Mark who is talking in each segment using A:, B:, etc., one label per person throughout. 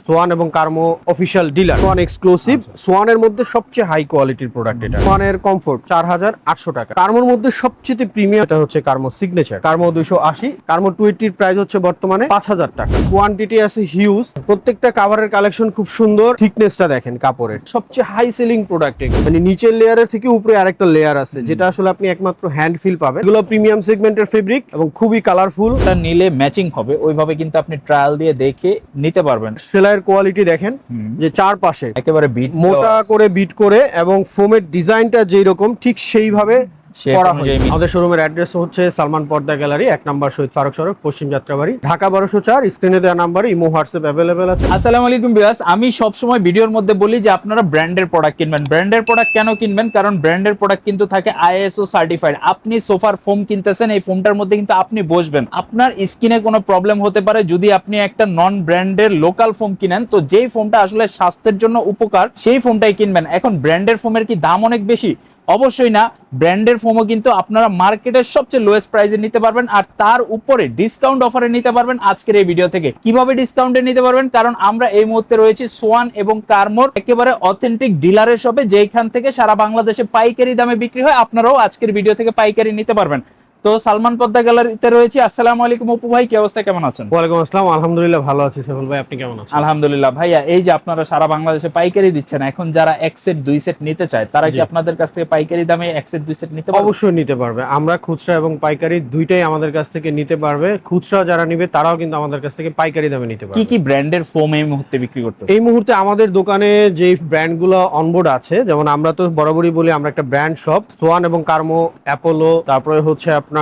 A: Schwann এবং কার্মো official dealer. Schwann exclusive, সোয়ানের মধ্যে সবচেয়ে হাই কোয়ালিটির প্রোডাক্ট এটা। সোয়ানের কমফোর্ট 4800 টাকা। কার্মোর মধ্যে সবচেয়ে প্রিমিয়াম এটা হচ্ছে কার্মো সিগনেচার, কার্মো 280, কার্মো 20 এর প্রাইস হচ্ছে বর্তমানে 5000 টাকা। কোয়ান্টিটি আছে হিউজ, প্রত্যেকটা কাভারের কালেকশন খুব সুন্দর। থিকনেসটা দেখেন কাপড়ের, সবচেয়ে হাই সেলিং প্রোডাক্ট, মানে নিচের লেয়ারের থেকে উপরে আরেকটা লেয়ার আছে যেটা আসলে আপনি একমাত্র হ্যান্ড ফিল পাবেন। এগুলো প্রিমিয়াম সেগমেন্টের ফেব্রিক এবং খুবই কালারফুল।
B: এটা নিলে ম্যাচিং হবে, ওইভাবে কিন্তু আপনি ট্রায়াল দিয়ে দেখে নিতে পারবেন।
A: সেলাইয়ের কোয়ালিটি দেখেন যে চারপাশে
B: একেবারে বিট
A: মোটা করে বিট করে এবং ফোমের ডিজাইনটা যেই রকম ঠিক সেইভাবে করা হয়েছে। আমাদের শোরুমের অ্যাড্রেস হচ্ছে সালমান পর্দা গ্যালারি, 1 নম্বর শহীদ ফারুক সড়ক, পশ্চিম যাত্রাবাড়ি, ঢাকা 1204। স্ক্রিনে দেওয়া নাম্বারে ইমো হোয়াটসঅ্যাপ অ্যাভেলেবেল আছে।
B: আসসালামু আলাইকুম ভিউয়ার্স, আমি সব সময় ভিডিওর মধ্যে বলি যে আপনারা ব্র্যান্ডের প্রোডাক্ট কিনবেন। ব্র্যান্ডের প্রোডাক্ট কেন কিনবেন? কারণ ব্র্যান্ডের প্রোডাক্ট কিন্তু থাকে ISO সার্টিফাইড। আপনি সোফার ফোম কিনতেছেন, এই ফোমটার মধ্যে কিন্তু আপনি বসবেন, আপনার স্কিনে কোনো প্রবলেম হতে পারে যদি আপনি একটা নন ব্র্যান্ডের লোকাল ফোম কিনেন। তো যেই ফোমটা আসলে স্বাস্থ্যের জন্য উপকার সেই ফোমটাই কিনবেন। এখন ব্র্যান্ডের ফোমের কি দাম অনেক বেশি? অবশ্যই না। ব্র্যান্ডের ফোমও কিন্তু আপনারা মার্কেটের সবচেয়ে লোয়েস্ট প্রাইসে নিতে পারবেন, আর তার উপরে ডিসকাউন্ট অফারে নিতে পারবেন আজকের এই ভিডিও থেকে। কিভাবে ডিসকাউন্টে নিতে পারবেন? কারণ আমরা এই মুহূর্তে রয়েছি সোয়ান এবং কার্মোর একেবারে অথেন্টিক ডিলারের শপে, যেখান থেকে সারা বাংলাদেশে পাইকারি দামে বিক্রি হয়। আপনারাও আজকের ভিডিও থেকে পাইকারি নিতে পারবেন। তো সালমান পদ্মা গ্যালারিতে রয়েছি। আসসালামু আলাইকুম অপু ভাই, কি অবস্থা, কেমন আছেন?
A: ওয়ালাইকুম আসসালাম, আলহামদুলিল্লাহ ভালো আছি সাইফুল ভাই, আপনি কেমন আছেন?
B: আলহামদুলিল্লাহ। ভাইয়া, এই যে আপনারা সারা বাংলাদেশে পাইকারি দিচ্ছেন, এখন যারা এক সেট দুই সেট নিতে চায় তারা কি আপনাদের কাছ থেকে পাইকারি দামে এক সেট দুই সেট নিতে পারবে?
A: অবশ্যই নিতে পারবে। আমরা খুচরা এবং পাইকারি দুইটাই আমাদের কাছ থেকে নিতে পারবে। খুচরা যারা নিবে তারাও কিন্তু আমাদের কাছ থেকে পাইকারি দামে নিতে পারবে।
B: কি কি ব্র্যান্ডের ফোম এই মুহূর্তে বিক্রি করতেছেন?
A: এই মুহূর্তে আমাদের দোকানে যে ব্র্যান্ডগুলো অনবোর্ড আছে, যেমন আমরা তো বরাবরই বলি আমরা একটা ব্র্যান্ড শপ। সোয়ান এবং কার্মো, অ্যাপোলো, তারপরে হচ্ছে আপনার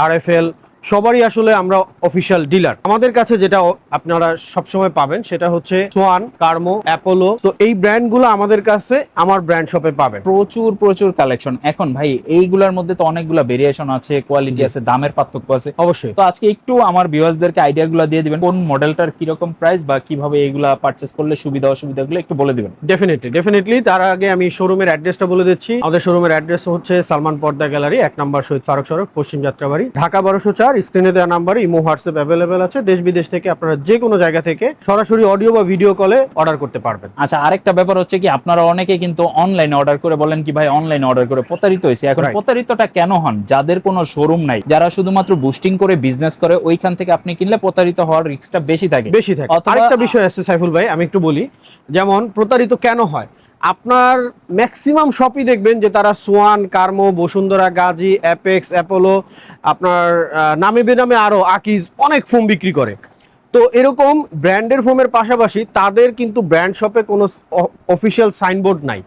A: RFL, সবারই আসলে আমরা অফিসিয়াল ডিলার। আমাদের কাছে যেটা আপনারা সবসময় পাবেন সেটা হচ্ছে সোয়ান, কার্মো, অ্যাপোলো। তো এই ব্র্যান্ডগুলো আমাদের কাছে আমার ব্র্যান্ড শপে পাবেন।
B: প্রচুর প্রচুর কালেকশন। এখন ভাই এইগুলোর মধ্যে তো অনেকগুলো ভেরিয়েশন আছে, কোয়ালিটি আছে, দামের পার্থক্য আছে।
A: অবশ্যই।
B: তো আজকে একটু আমার ভিউয়ার্সদেরকে আইডিয়াগুলো দিয়ে দিবেন, কোন মডেলটার কি রকম প্রাইস বা কিভাবে এইগুলা পারচেজ করলে সুবিধা অসুবিধাগুলো একটু বলে দিবেন।
A: ডেফিনেটলি। তার আগে আমি শোরুমের অ্যাড্রেসটা বলে দিচ্ছি। আমাদের শোরুমের অ্যাড্রেস হচ্ছে সালমান পর্দা গ্যালারি, 1 নম্বর শহীদ ফারুক সড়ক, পশ্চিম যাত্রাবাড়ি, ঢাকা 1204। স্ক্রিনে দেওয়া নাম্বারে ইমো হোয়াটসঅ্যাপ অ্যাভেলেবেল আছে। দেশ বিদেশ থেকে আপনারা যে কোনো জায়গা থেকে সরাসরি অডিও বা ভিডিও কলে অর্ডার করতে পারবেন।
B: আচ্ছা, আরেকটা ব্যাপার হচ্ছে কি, আপনারা অনেকে কিন্তু অনলাইনে অর্ডার করে বলেন কি ভাই অনলাইনে অর্ডার করে প্রতারিত হয়েছে। এখন প্রতারিতটা কেন হন? যাদের কোনো শোরুম নাই, যারা শুধুমাত্র বুস্টিং করে বিজনেস করে, ওইখান থেকে আপনি কিনলে প্রতারিত হওয়ার রিস্কটা বেশি থাকে।
A: আরেকটা বিষয় আছে সাইফুল ভাই, আমি একটু বলি। যেমন প্রতারিত কেন হয়, আপনার ম্যাক্সিমাম শপই দেখবেন যে তারা Schwann, কার্মো, Bashundhara, Gazi, apex, Apollo, আপনার নামে বেনামে আরো আকিজ অনেক ফোম বিক্রি করে। তো এরকম ব্র্যান্ডের ফোমের পাশাপাশি তাদের কিন্তু ব্র্যান্ড শপে কোনো অফিসিয়াল সাইনবোর্ড নাই,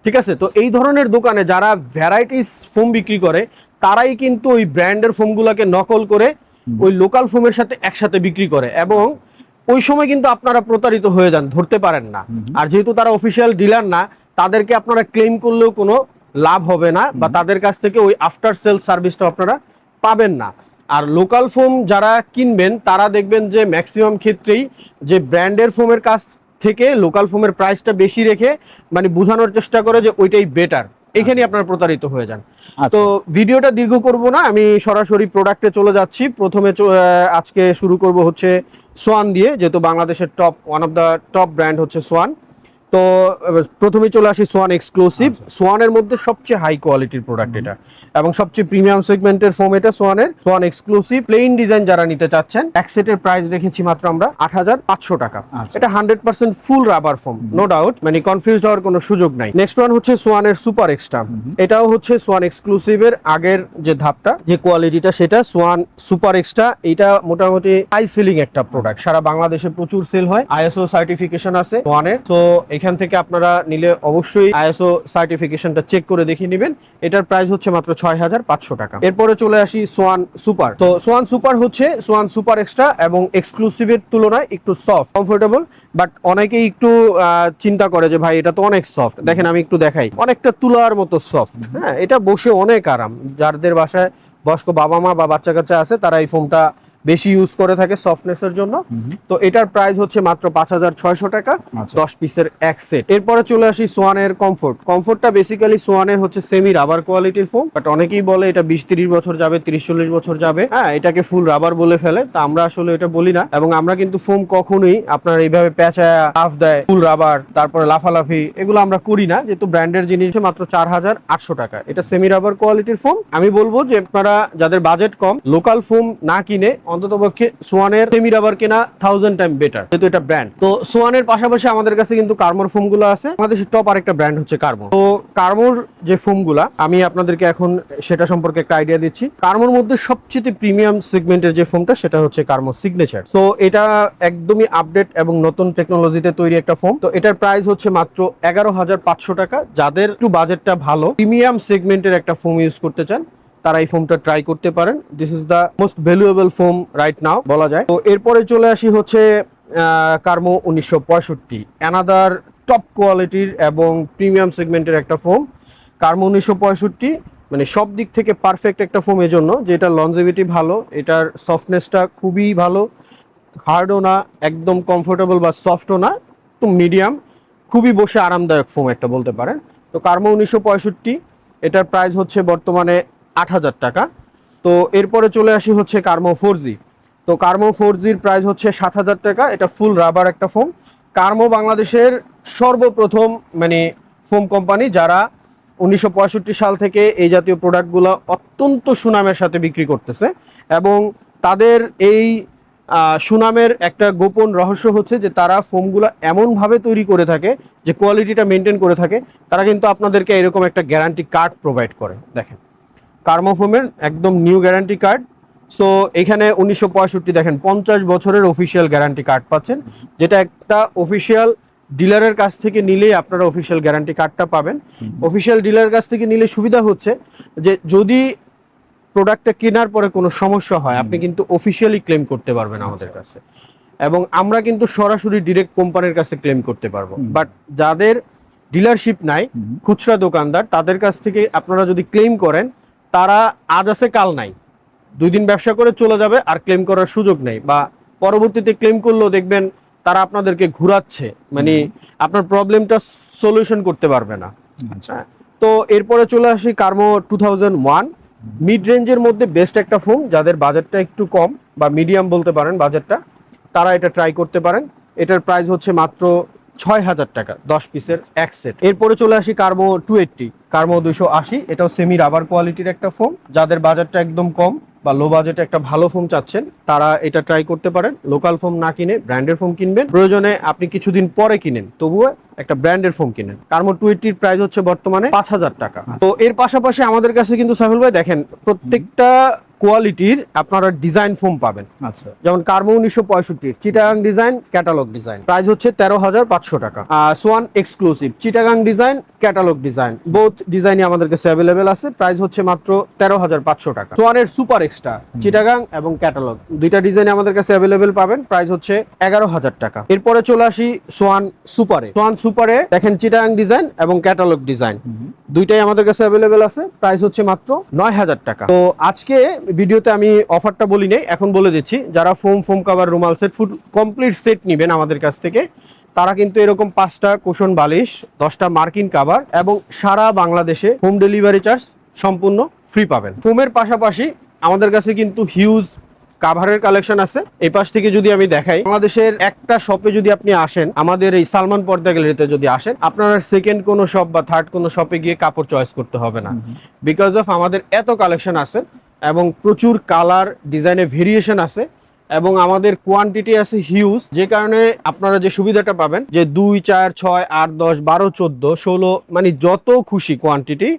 A: ঠিক আছে? তো এই ধরনের দোকানে যারা ভ্যারাইটিস ফোম বিক্রি করে তারাই কিন্তু ওই ব্র্যান্ডের ফোমগুলোকে নকল করে ওই লোকাল ফোমের সাথে একসাথে বিক্রি করে, এবং ওই সময় কিন্তু আপনারা প্রতারিত হয়ে যান, ধরতে পারেন না। আর যেহেতু তারা অফিসিয়াল ডিলার না, তাদেরকে আপনারা ক্লেম করলেও কোনো লাভ হবে না, বা তাদের কাছ থেকে ওই আফটার সেল সার্ভিসটা আপনারা পাবেন না। আর লোকাল ফোম যারা কিনবেন তারা দেখবেন যে ম্যাক্সিমাম ক্ষেত্রেই যে ব্র্যান্ডের ফোমের কাছ থেকে লোকাল ফোমের প্রাইসটা বেশি রেখে মানে বোঝানোর চেষ্টা করে যে ওইটাই বেটার। এখানে আপনারা প্রতারিত হয়ে যান। তো ভিডিওটা দীর্ঘ করব না, আমি সরাসরি প্রোডাক্টে চলে যাচ্ছি। প্রথমে আজকে শুরু করব হচ্ছে সোয়ান দিয়ে, যেহেতু বাংলাদেশের one of the top brand হচ্ছে সোয়ান। তো প্রথমেই চলে আসি সোয়ান এক্সক্লুসিভ। সোয়ানের মধ্যে সবচেয়ে হাই কোয়ালিটির প্রোডাক্ট এটা, এবং সবচেয়ে প্রিমিয়াম সেগমেন্টের ফোম এটা সোয়ানের। সোয়ান এক্সক্লুসিভ প্লেন ডিজাইন যারা নিতে চাচ্ছেন, এক সেটের প্রাইস রেখেছি মাত্র আমরা 8500 টাকা। এটা 100% full rubber foam, no doubt, মানে কনফিউজড হওয়ার কোনো সুযোগ নাই। নেক্সট ওয়ান হচ্ছে সোয়ানের সুপার এক্সট্রা। এটাও হচ্ছে সোয়ান এক্সক্লুসিভের আগের যে ধাপটা, যে কোয়ালিটিটা, সেটা সোয়ান সুপার এক্সট্রা। এটা মোটামুটি হাই সেলিং একটা প্রোডাক্ট, সারা বাংলাদেশে প্রচুর সেল হয়। ISO সার্টিফিকেশন আছে সোয়ানের। তো এখান থেকে আপনারা নিলে অবশ্যই ISO সার্টিফিকেশনটা চেক করে দেখিয়ে নেবেন। এটার প্রাইস হচ্ছে মাত্র 6500 টাকা। এরপরে চলে আসি সোয়ান সুপার। তো সোয়ান সুপার হচ্ছে সোয়ান সুপার এক্সট্রা এবং এক্সক্লুসিভের তুলনায় একটু সফট, কমফোর্টেবল, বাট অনেকেই একটু চিন্তা করে যে ভাই এটা তো অনেক সফট। দেখেন আমি একটু দেখাই, অনেকটা তুলার মতো সফট। হ্যাঁ, এটা বসে অনেক আরাম। যাদের বাসায় বয়স্ক বাবা মা বা বাচ্চা কাচ্চা আছে তারা এই ফোমটা বেশি ইউজ করে থাকে সফটনেসের জন্য। তো এটার প্রাইস হচ্ছে মাত্র 5,600 টাকা,
B: আচ্ছা।
A: 10 পিসের এক সেট। এরপরে চলে আসি সোয়ানের কমফোর্ট। কমফোর্টটা বেসিক্যালি সোয়ানের হচ্ছে সেমি রাবার কোয়ালিটির ফোম, বাট অনেকেই বলে এটা 20-30 বছর যাবে, 30-40 বছর যাবে, হ্যাঁ এটাকে ফুল রাবার বলে ফেলে। তা আমরা আসলে এটা বলি না, এবং আমরা কিন্তু ফোম কখনোই আপনার এইভাবে পেঁচায় লাফ দেয় ফুল রাবার তারপরে লাফালাফি এগুলো আমরা করি না, যেহেতু ব্র্যান্ডের জিনিস মাত্র 4,800 টাকা। এটা সেমি রাবার কোয়ালিটির ফোম। আমি বলবো যে আপনারা যাদের বাজেট কম, লোকাল ফোম না কিনে অন্ততপক্ষে সোয়ানের সেমি রাবার কেনা 1000 টাইম বেটার, যেহেতু এটা ব্র্যান্ড। তো সোয়ানের পাশাপাশি আমাদের কাছে কিন্তু কার্মোর ফোম গুলো আছে। আমাদের টপ আরেকটা ব্র্যান্ড হচ্ছে কার্মো। তো কার্মোর যে ফোম গুলা আমি আপনাদেরকে এখন সেটা সম্পর্কে একটা আইডিয়া দিচ্ছি। কার্মোর মধ্যে সবচেয়ে প্রিমিয়াম সেগমেন্টের যে ফোমটা সেটা হচ্ছে কার্মো সিগনেচার। তো এটা একদমই আপডেট এবং নতুন টেকনোলজিতে তৈরি একটা ফোম। তো এটার প্রাইস হচ্ছে মাত্র 11,500 টাকা। যাদের একটু বাজেটটা ভালো, প্রিমিয়াম সেগমেন্টের একটা ফোম ইউজ করতে চান, তারা এই ফোমটা ট্রাই করতে পারেন। This is the most valuable foam right now বলা যায়। তো এরপরে চলে আসি হচ্ছে কার্মো 1965, অ্যানাদার টপ কোয়ালিটির এবং প্রিমিয়াম সেগমেন্টের একটা ফোম। কার্মো 1965 মানে সব দিক থেকে পারফেক্ট একটা ফোম, এজন্য যে এটার লনজেভিটি ভালো, এটার সফটনেসটা খুবই ভালো, হার্ডও না, একদম কমফোর্টেবল বা সফটও না, তো মিডিয়াম, খুবই বসে আরামদায়ক ফোম একটা বলতে পারেন। তো কার্মো 1965 এটার প্রাইস হচ্ছে বর্তমানে 8,000 টাকা। তো এরপরে চলে আসি হচ্ছে কার্মো 4G। তো কার্মো 4Gর প্রাইস হচ্ছে 7,000 টাকা। এটা ফুল রাবার একটা ফোম। কার্মো বাংলাদেশের সর্বপ্রথম মানে ফোম কোম্পানি যারা 1965 সাল থেকে এই জাতীয় প্রোডাক্টগুলো অত্যন্ত সুনামের সাথে বিক্রি করতেছে, এবং তাদের এই সুনামের একটা গোপন রহস্য হচ্ছে যে তারা ফোমগুলো এমনভাবে তৈরি করে থাকে যে কোয়ালিটিটা মেনটেন করে থাকে। তারা কিন্তু আপনাদেরকে এরকম একটা গ্যারান্টি কার্ড প্রোভাইড করে। দেখেন কার্মো ফোমের একদম নিউ গ্যারান্টি কার্ড। সো এখানে 1965 দেখেন 50 বছরের অফিসিয়াল গ্যারান্টি কার্ড পাচ্ছেন, যেটা একটা অফিসিয়াল ডিলারের কাছ থেকে নিলেই আপনারা অফিসিয়াল গ্যারান্টি কার্ডটা পাবেন। অফিসিয়াল ডিলারের কাছ থেকে নিলে সুবিধা হচ্ছে যে যদি প্রোডাক্টটা কেনার পরে কোনো সমস্যা হয়, আপনি কিন্তু অফিসিয়ালি ক্লেম করতে পারবেন আমাদের কাছে, এবং আমরা কিন্তু সরাসরি ডিরেক্ট কোম্পানির কাছে ক্লেম করতে পারবো। বাট যাদের ডিলারশিপ নাই, খুচরা দোকানদার, তাদের কাছ থেকে আপনারা যদি ক্লেম করেন, তারা আজ আছে কাল নাই, 2 দিন ব্যবসা করে চলে যাবে, আর ক্লেম করার সুযোগ নেই, বা পরবর্তীতে ক্লেম করলেও দেখবেন তারা আপনাদেরকে ঘুরাচ্ছে, মানে আপনার প্রবলেমটা সলিউশন করতে পারবে না। হ্যাঁ, তো এরপরে চলে আসি কার্মো 2001, মিড রেঞ্জের মধ্যে বেস্ট একটা ফোন। যাদের বাজেটটা একটু কম বা মিডিয়াম বলতে পারেন বাজেটটা, তারা এটা ট্রাই করতে পারেন। এটার প্রাইস হচ্ছে মাত্র 6,000 টাকা, 10 পিসের এক সেট। এরপরে চলে আসি কার্মো 280, কার্মো 280, এটাও সেমি রাবার কোয়ালিটির একটা ফোন। যাদের বাজেটটা একদম কম বা লো বাজেটে একটা ভালো ফোম চাচ্ছেন, তারা এটা ট্রাই করতে পারেন। লোকাল ফোম না কিনে ব্র্যান্ডের ফোম কিনবেন, প্রয়োজনে আপনি কিছুদিন পরে কিনেন, তবুও একটা ব্র্যান্ডের ফোম কিনেন। কার্মো 280 প্রাইস হচ্ছে বর্তমানে 5,000 টাকা। তো এর পাশাপাশি আমাদের কাছে কিন্তু সাইফুল ভাই দেখেন প্রত্যেকটা কোয়ালিটির আপনারা ডিজাইন ফোম পাবেন।
B: আচ্ছা,
A: যেমন কার্মো 1965 Chittagong design, catalogue design, price হচ্ছে 13,500 টাকা। Swan exclusive Chittagong design, catalogue design, both ডিজাইনই আমাদের কাছে অ্যাভেলেবেল আছে। প্রাইস হচ্ছে মাত্র 13,500 টাকা। সোয়ানের সুপার এক্সট্রা চিটাগাং এবং ক্যাটালগ দুইটা ডিজাইন আমাদের কাছে অ্যাভেলেবেল পাবেন। প্রাইস হচ্ছে 11,000 টাকা। এরপরে চলে আসি সোয়ান সুপারে। সোয়ান সুপারে দেখেন চিটাগাং ডিজাইন এবং ক্যাটালগ ডিজাইন দুইটাই আমাদের কাছে অ্যাভেলেবেল আছে। প্রাইস হচ্ছে মাত্র 9,000 টাকা। তো আজকে ভিডিওতে আমি অফারটা বলি নাই, এখন বলে দিচ্ছি। যারা ফোম কাভার, রুমাল সেট, ফুড কমপ্লিট সেট নেবেন আমাদের কাছ থেকে, তারা কিন্তু এরকম 5টা কুশন বালিশ, 10টা মার্কিন কাভার এবং সারা বাংলাদেশে হোম ডেলিভারি চার্জ সম্পূর্ণ ফ্রি পাবেন। ফোমের পাশাপাশি আমাদের কাছে কিন্তু হিউজ কাভারের কালেকশন আছে। এই পাশ থেকে যদি আমি দেখাই, বাংলাদেশের একটা শপে যদি আপনি আসেন, আমাদের এই সালমান পর্দা গ্যালারিতে যদি আসেন, আপনারা সেকেন্ড কোনো শপ বা থার্ড কোনো শপে গিয়ে কাপড় চয়েস করতে হবে না, বিকজ অফ আমাদের এত কালেকশন আছে এবং প্রচুর কালার ডিজাইনে ভেরিয়েশন আছে, এবং আমাদের কোয়ান্টিটি আছে হিউজ, যে কারণে আপনারা যে সুবিধাটা পাবেন যে 2, 4, 6, 8, 10, 12, 14, 16 মানে যত খুশি কোয়ান্টিটি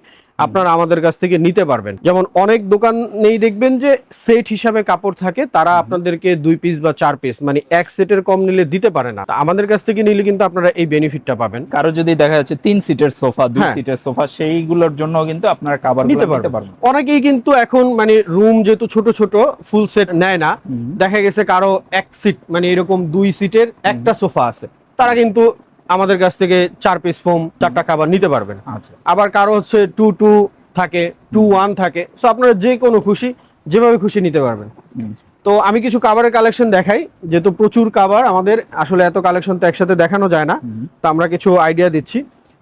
A: আপনারা আমাদের কাছ থেকে নিতে পারবেন। যেমন অনেক দোকান নেই দেখবেন যে সেট হিসাবে কাপড় থাকে, তারা আপনাদেরকে 2 পিস বা 4 পিস মানে এক সেটের কম নিলে দিতে পারে না। আমাদের কাছ থেকে নিলে কিন্তু আপনারা এই বেনিফিটটা পাবেন।
B: কারো যদি দেখা যাচ্ছে 3 সিটের সোফা, 2
A: হ্যাঁ,
B: সিটের সোফা, সেইগুলোর জন্য কিন্তু আপনারা কভার
A: নিতে পারবেন। অনেকেই কিন্তু এখন মানে রুম যেহেতু ছোট ছোট ফুল সেট নেয় না, দেখা গেছে কারো এক সিট মানে এরকম 2 সিটের একটা সোফা আছে, তারা কিন্তু আমাদের কাছ থেকে 4 পিস ফোম, 4টা কভার নিতে পারবেন।
B: আচ্ছা,
A: আবার কারো হচ্ছে 2-2 থাকে, 2-1 থাকে, সো আপনারা যে কোনো খুশি যেভাবে খুশি নিতে পারবেন। তো আমি কিছু কাভারের কালেকশন দেখাই, যেহেতু প্রচুর কাভার আমাদের, আসলে এত কালেকশন তো একসাথে দেখানো যায় না, তো আমরা কিছু আইডিয়া দিচ্ছি।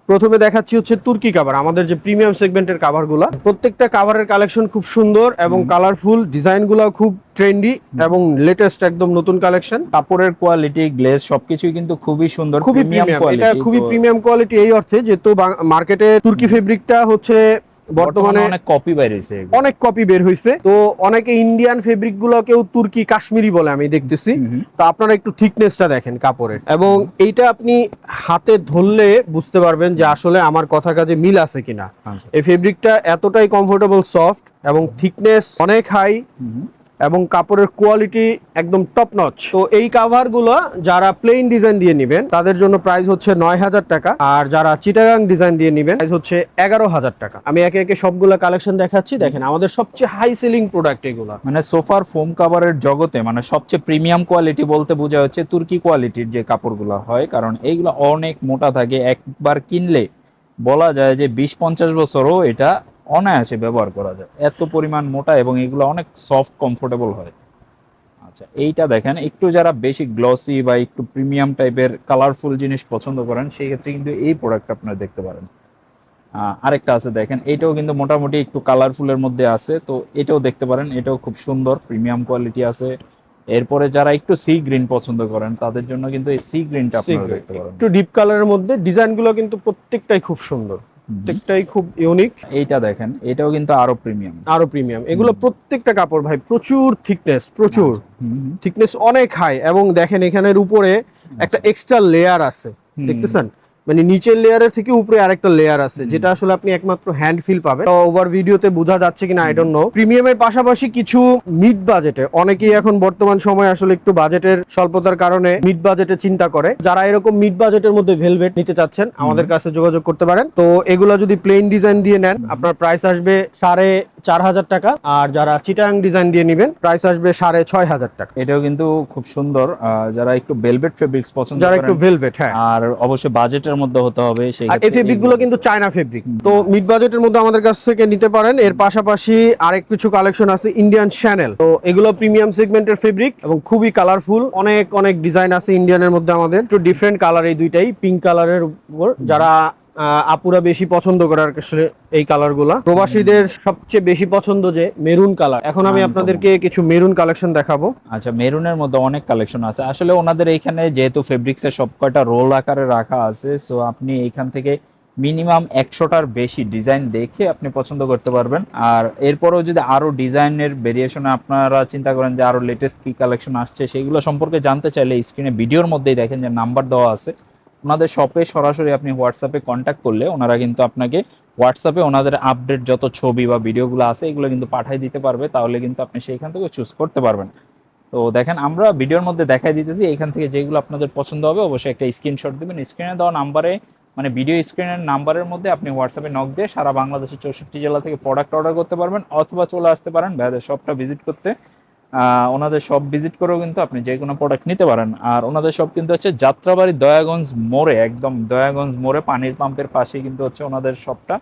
A: প্রথমে দেখাচ্ছি হচ্ছে তুর্কি কাভার, আমাদের যে প্রিমিয়াম সেগমেন্টের কাভারগুলো। প্রত্যেকটা কাভারের কালেকশন খুব সুন্দর এবং কালারফুল, ডিজাইনগুলো খুব ট্রেন্ডি এবং লেটেস্ট, একদম নতুন কালেকশন।
B: কাপড়ের কোয়ালিটি, গ্লেজ সবকিছুই কিন্তু খুবই সুন্দর,
A: খুবই প্রিমিয়াম, এটা খুবই প্রিমিয়াম কোয়ালিটি এই অর্থে যেহেতু মার্কেটে তুর্কি ফেব্রিকটা হচ্ছে বর্তমানে
B: অনেক কপি বের হয়েছে,
A: অনেক কপি বের হয়েছে। তো অনেকে ইন্ডিয়ান ফেব্রিক গুলোকেও তুর্কি কাশ্মীরি বলে আমি দেখতেছি। তো আপনারা একটু থিকনেসটা দেখেন কাপড়ের, এবং এইটা আপনি হাতে ধরলে বুঝতে পারবেন যে আসলে আমার কথা কাজে মিল আছে কিনা। এই ফেব্রিকটা এতটাই কমফোর্টেবল, সফট এবং থিকনেস অনেক হাই, এবং কাপড়ের কোয়ালিটি একদম টপ নচ। তো এই কাভার গুলো যারা প্লেন ডিজাইন দিয়ে নেবেন তাদের জন্য প্রাইস হচ্ছে 9,000 টাকা, আর যারা চিটাগাং ডিজাইন দিয়ে নেবেন প্রাইস হচ্ছে 11,000 টাকা। আমি একে একে সবগুলো কালেকশন দেখাচ্ছি, দেখেন আমাদের সবচেয়ে হাই সেলিং প্রোডাক্ট এগুলো।
B: মানে সোফার ফোম কাভারের জগতে মানে সবচেয়ে প্রিমিয়াম কোয়ালিটি বলতে বোঝা হচ্ছে তুর্কি কোয়ালিটির যে কাপড়গুলো হয়, কারণ এইগুলো অনেক মোটা থাকে, একবার কিনলে বলা যায় যে 20-50 বছরও এটা অনায়াসে ব্যবহার করা যায়, এত পরিমাণ মোটা, এবং এগুলো অনেক সফট কমফোর্টেবল হয়। আচ্ছা, এইটা দেখেন, একটু যারা বেশি গ্লসি বা একটু প্রিমিয়াম টাইপের কালারফুল জিনিস পছন্দ করেন সেই ক্ষেত্রে কিন্তু এই প্রোডাক্ট আপনারা দেখতে পারেন। আরেকটা আছে দেখেন, এটাও কিন্তু মোটামুটি একটু কালারফুলের মধ্যে আছে, তো এটাও দেখতে পারেন, এটাও খুব সুন্দর প্রিমিয়াম কোয়ালিটি আছে। এরপরে যারা একটু সি গ্রিন পছন্দ করেন তাদের জন্য কিন্তু এই সি গ্রিনটা আপনারা দেখতে পারেন,
A: একটু ডিপ কালারের মধ্যে। ডিজাইনগুলো কিন্তু প্রত্যেকটাই খুব সুন্দর, প্রত্যেকটাই খুব ইউনিক।
B: এইটা দেখেন, এটাও কিন্তু আরো প্রিমিয়াম,
A: আরো প্রিমিয়াম। এগুলো প্রত্যেকটা কাপড় ভাই প্রচুর থিকনেস, প্রচুর থিকনেস অনেক হাই, এবং দেখেন এখানের উপরে একটা এক্সট্রা লেয়ার আছে, দেখতেছেন? মানে নিচের লেয়ারের থেকে উপরে আরেকটা লেয়ার আছে, যেটা আসলে আপনি একমাত্র হ্যান্ড ফিল পাবেন। ওভার ভিডিওতে বোঝা যাচ্ছে কিনা আই ডোন্ট নো। প্রিমিয়ামের পাশাপাশি কিছু মিড বাজেটে, অনেকেই এখন বর্তমান সময় আসলে একটু বাজেটের স্বল্পতার কারণে মিড বাজেটে চিন্তা করে, যারা এরকম মিড বাজেটের মধ্যে ভেলভেট নিতে চাচ্ছেন আমাদের কাছে যোগাযোগ করতে পারেন। তো এগুলো যদি প্লেন ডিজাইন দিয়ে নেন আপনার প্রাইস আসবে 4,500 টাকা, আর যারা চিটাং ডিজাইন দিয়ে নেবেন প্রাইস আসবে 6,500 টাকা।
B: এটাও কিন্তু খুব সুন্দর, যারা একটু ভেলভেট ফেব্রিক্স পছন্দ করেন,
A: যারা একটু ভেলভেট, হ্যাঁ,
B: আর অবশ্যই বাজেটের মধ্যে হতে হবে সেই
A: আর এই ফেব্রিক গুলো কিন্তু চায়না ফেব্রিক। তো মিড বাজেটের মধ্যে আমাদের কাছ থেকে নিতে পারেন। এর পাশাপাশি আরেক কিছু কালেকশন আছে ইন্ডিয়ান শ্যানেল, তো এগুলো প্রিমিয়াম সেগমেন্টের ফেব্রিক এবং খুবই কালারফুল, অনেক অনেক ডিজাইন আছে ইন্ডিয়ানের মধ্যে। আমাদের একটু ডিফারেন্ট কালার, এই দুইটাই পিঙ্ক কালারের উপর, যারা আপুরা বেশি পছন্দ করে আর আসলে এই কালার গুলা। প্রবাসীদের সবচেয়ে বেশি পছন্দ যে মেরুন কালার। এখন আমি আপনাদেরকে কিছু মেরুন কালেকশন দেখাবো।
B: আচ্ছা, মেরুনের মধ্যে অনেক কালেকশন আছে। আসলে ওনাদের এইখানে যেহেতু ফেব্রিক্স এর সব কয়টা রোল আকারে রাখা আছে, সো আপনি এইখান থেকে মিনিমাম 100টার বেশি ডিজাইন দেখে আপনি পছন্দ করতে পারবেন। আর এরপরেও যদি আরো ডিজাইনের ভেরিয়েশনে আপনারা চিন্তা করেন যে আরো লেটেস্ট কি কালেকশন আসছে সেগুলো সম্পর্কে জানতে চাইলে স্ক্রিনে ভিডিওর মধ্যেই দেখেন যে নাম্বার দেওয়া আছে, ওনাদের শপে সরাসরি আপনি হোয়াটসঅ্যাপে কন্ট্যাক্ট করলে ওনারা কিন্তু আপনাকে হোয়াটসঅ্যাপে ওনাদের আপডেট যত ছবি বা ভিডিওগুলো আছে এগুলো কিন্তু পাঠিয়ে দিতে পারবে, তাহলে কিন্তু আপনি সেইখান থেকে চুজ করতে পারবেন। তো দেখেন, আমরা ভিডিওর মধ্যে দেখাই দিতেছি, এইখান থেকে যেগুলো আপনাদের পছন্দ হবে অবশ্যই একটা স্ক্রিনশট দিবেন। স্ক্রিনে দেওয়া নাম্বারে, মানে ভিডিও স্ক্রিনের নাম্বারের মধ্যে আপনি হোয়াটসঅ্যাপে নক দিয়ে সারা বাংলাদেশের 64 জেলা থেকে প্রোডাক্ট অর্ডার করতে পারবেন, অথবা চলে আসতে পারেন ভাইদের শপটা ভিজিট করতে। ওনাদের শপ ভিজিট করেও কিন্তু আপনি যে কোনো প্রোডাক্ট নিতে পারেন। আর ওনাদের শপ কিন্তু হচ্ছে যাত্রাবাড়ি দয়াগঞ্জ মোড়ে, একদম দয়াগঞ্জ মোড়ে পানির পাম্পের পাশেই কিন্তু হচ্ছে ওনাদের শপটা।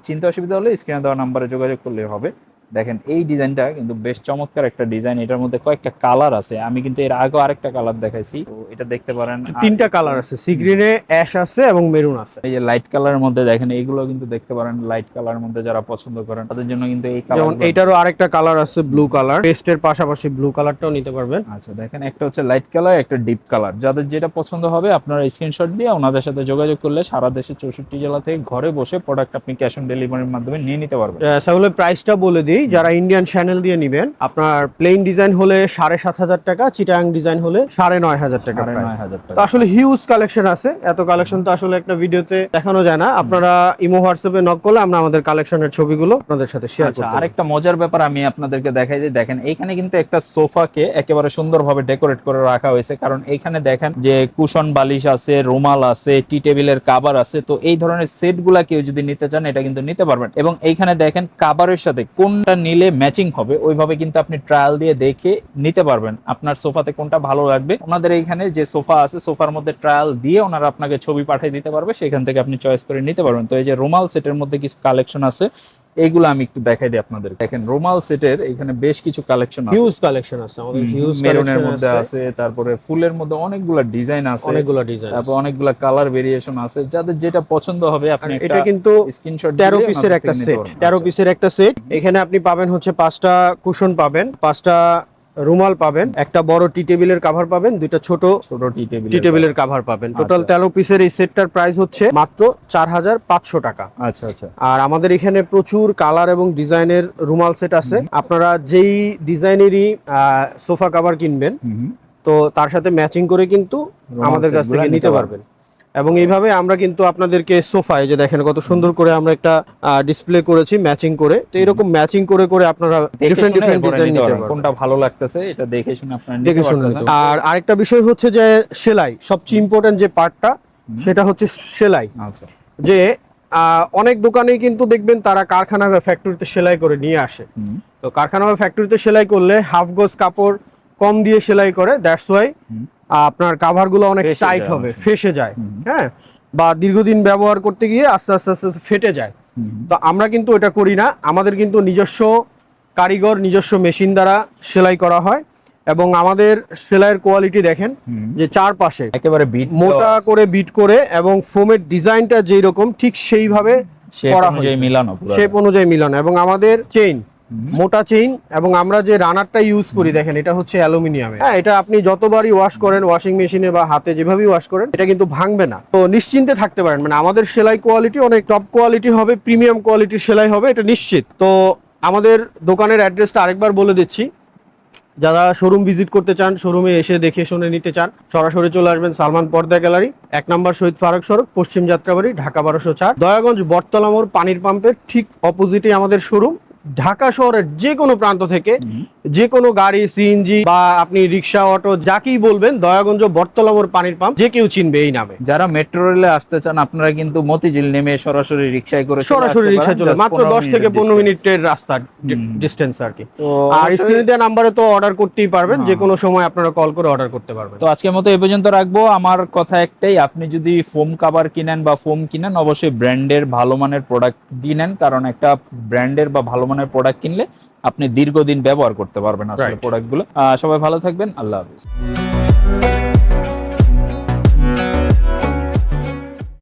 B: চিন্তা অসুবিধা হলে স্ক্রিনে দেওয়া নাম্বারে যোগাযোগ করলেই হবে। দেখেন, এই ডিজাইনটা কিন্তু বেশ চমৎকার একটা ডিজাইন, এটার মধ্যে কয়েকটা কালার আছে, আমি কিন্তু এর আগে আরেকটা কালার দেখাইছি, তো এটা দেখতে পারেন।
A: তিনটা কালার আছে, সি গ্রিনে, অ্যাশ আছে এবং মেরুন আছে।
B: এই যে লাইট কালারের মধ্যে দেখেন, এইগুলো কিন্তু দেখতে পারেন, লাইট কালারের মধ্যে যারা পছন্দ করেন তাদের জন্য কিন্তু এই কালার।
A: যেমন এইটারও আরেকটা কালার আছে ব্লু কালার, পেস্টের পাশাপাশি ব্লু কালারটাও নিতে পারবেন।
B: আচ্ছা দেখেন, একটা হচ্ছে লাইট কালার, একটা ডিপ কালার, যাদের যেটা পছন্দ হবে আপনারা স্ক্রিনশট দিয়ে ওনাদের সাথে যোগাযোগ করলে সারা দেশে 64 জেলা থেকে ঘরে বসে প্রোডাক্ট আপনি ক্যাশ অন ডেলিভারির মাধ্যমে নিয়ে নিতে পারবেন।
A: তাহলে প্রাইসটা বলে দিই, যারা ইন্ডিয়ান চ্যানেল দিয়ে নেবেন আপনার প্লেন ডিজাইন হলে 7,500 টাকা, চিটাং ডিজাইন হলে 9,500 টাকা। তো আসলে হিউজ কালেকশন আছে, এত কালেকশন তো আসলে একটা ভিডিওতে দেখানো যায় না। আপনারা ইমো হোয়াটসঅ্যাপে নক করলে আমরা আমাদের কালেকশনের ছবিগুলো আপনাদের সাথে শেয়ার করব।
B: আরেকটা মজার ব্যাপার আমি আপনাদেরকে দেখাই যে দেখেন, এইখানে কিন্তু একটা সোফাকে একেবারে সুন্দরভাবে ডেকোরেট করে রাখা হয়েছে, কারণ এইখানে দেখেন যে কুশন বালিশ আছে, রুমাল আছে, টি টেবিলের কাভার আছে। তো এই ধরনের সেটগুলা কেউ যদি নিতে চান এটা কিন্তু নিতে পারবেন, এবং এইখানে দেখেন কাভারের সাথে কোনটা নিলে ম্যাচিং হবে ওইভাবে কিন্তু আপনি ট্রায়াল দিয়ে দেখে নিতে পারবেন আপনার সোফাতে কোনটা ভালো লাগবে। ওনাদের এইখানে যে সোফা আছে সোফার মধ্যে ট্রায়াল দিয়ে ওনারা আপনাকে ছবি পাঠিয়ে দিতে পারবে, সেখান থেকে আপনি চয়েস করে নিতে পারবেন। তো এই যে রুমাল সেটের মধ্যে কিছু কালেকশন আছে, এইগুলো আমি একটু দেখাই দিই আপনাদের। দেখেন রুমাল সেটের এখানে বেশ কিছু কালেকশন আছে,
A: হিউজ কালেকশন আছে আমাদের, হিউজ
B: মেরুনের
A: কালেকশন
B: মধ্যে
A: আছে,
B: আছে, তারপরে ফুলের মধ্যে অনেকগুলা ডিজাইন আছে,
A: অনেকগুলো ডিজাইন
B: তারপর
A: আছে।
B: অনেকগুলা কালার ভেরিয়েশন আছে, যাদের যেটা পছন্দ হবে আপনি
A: আর
B: একটা
A: এটা কিন্তু
B: স্ক্রিনশট
A: 13 পিসের একটা সেট, 13 পিসের একটা সেট। এখানে আপনি পাবেন হচ্ছে 5টা কুশন পাবেন, 5টা রুমাল পাবেন, একটা বড় টি টেবিলের কভার পাবেন, দুইটা ছোট
B: ছোট
A: টি টেবিলের কভার পাবেন। টোটাল 13 পিসের এই সেটটার প্রাইস হচ্ছে মাত্র 4500 টাকা।
B: আচ্ছা আচ্ছা।
A: আর আমাদের এখানে প্রচুর কালার এবং ডিজাইনের রুমাল সেট আছে। আপনারা যেই ডিজাইনেরই সোফা কভার কিনবেন তো তার সাথে ম্যাচিং করে কিন্তু আমাদের কাছ থেকে নিতে পারবেন। এবং এইভাবে আমরা কিন্তু আপনাদেরকে সোফায় যে দেখেন কত সুন্দর করে আমরা একটা ডিসপ্লে করেছি ম্যাচিং করে, তো এরকম ম্যাচিং করে করে আপনারা ডিফারেন্ট ডিফারেন্ট ডিজাইন নিতে পারবেন।
B: কোনটা ভালো লাগতেছে এটা দেখে শুনে আপনারা নিতে
A: দেখে শুনে
B: পারতেছেন।
A: নিতে। আর আরেকটা বিষয় হচ্ছে যে সেলাই, সবচেয়ে ইম্পর্টেন্ট যে পার্টটা সেটা হচ্ছে সেলাই।
B: আচ্ছা।
A: যে অনেক দোকানেই কিন্তু দেখবেন তারা কারখানা বা ফ্যাক্টরিতে সেলাই করে নিয়ে আসে। তো কারখানা বা ফ্যাক্টরিতে সেলাই করলে হাফ গজ কাপড় কম দিয়ে সেলাই করে, দ্যাটস ওয়াই আপনার কাভারগুলো অনেক টাইট হবে, ফেসে যায়, হ্যাঁ, বা দীর্ঘদিন ব্যবহার করতে গিয়ে আস্তে আস্তে আস্তে ফেটে যায়। তো আমরা কিন্তু এটা করি না, আমাদের কিন্তু নিজস্ব কারিগর, নিজস্ব মেশিন দ্বারা সেলাই করা হয়। এবং আমাদের সেলাইয়ের কোয়ালিটি দেখেন যে চারপাশে
B: একেবারে বিট
A: মোটা করে বিট করে, এবং ফোমের ডিজাইনটা যেই রকম ঠিক সেইভাবে করা হয়েছে,
B: মিলানো,
A: শেপ অনুযায়ী মিলানো। এবং আমাদের চেইন মোটা চেইন, এবং আমরা যে রানারটা ইউজ করি দেখেন এটা হচ্ছে অ্যালুমিনিয়ামের। হ্যাঁ, এটা আপনি যতবারই ওয়াশ করেন ওয়াশিং মেশিনে বা হাতে যেভাবেই ওয়াশ করেন এটা কিন্তু ভাঙবে না। তো নিশ্চিন্তে থাকতে পারেন, মানে আমাদের সেলাই কোয়ালিটি অনেক টপ কোয়ালিটি হবে, প্রিমিয়াম কোয়ালিটির সেলাই হবে, এটা নিশ্চিত। তো আমাদের দোকানের অ্যাড্রেসটা আরেকবার বলে দিচ্ছি, যারা শোরুম ভিজিট করতে চান, শোরুমে এসে দেখে শুনে নিতে চান, সরাসরি চলে আসবেন সালমান পর্দা গ্যালারি, 1 নম্বর শহীদ ফারুক সড়ক, পশ্চিম যাত্রাবাড়ি, ঢাকা 1204, দয়াগঞ্জ বটতলা মোড়, পানির পাম্পের ঠিক অপোজিটে আমাদের শোরুম। ঢাকা শহরের যে কোনো প্রান্ত থেকে যে কোনো গাড়ি, সিএনজি বা আপনি রিক্সা, অটো, যাকেই বলবেন দয়াগঞ্জ বটতলা মোড় পানির পাম্প যে কেউ চিনবে এই নামে।
B: যারা মেট্রো রেলে আসতে চান আপনারা কিন্তু মতিঝিল নেমে সরাসরি রিকশায় করে
A: সরাসরি রিক্সায় চলে, মাত্র 10 থেকে 15 মিনিটের রাস্তা ডিসটেন্স আর কি। আর স্ক্রিনে দেওয়া নাম্বারে তো অর্ডার করতেই পারবেন, যে কোনো সময় আপনারা কল করে অর্ডার করতে পারবেন।
B: তো আজকের মতো এই পর্যন্ত রাখবো। আমার কথা একটাই, আপনি যদি ফোম কভার কিনেন বা ফোম কিনেন অবশ্যই ব্র্যান্ডের ভালো মানের প্রোডাক্ট কিনেন, কারণ একটা ব্র্যান্ডের বা ভালো মানের প্রোডাক্ট কিনলে আপনি দীর্ঘদিন ব্যবহার করতে পারবেন আসলে প্রোডাক্টগুলো। সবাই ভালো থাকবেন, আল্লাহ হাফেজ।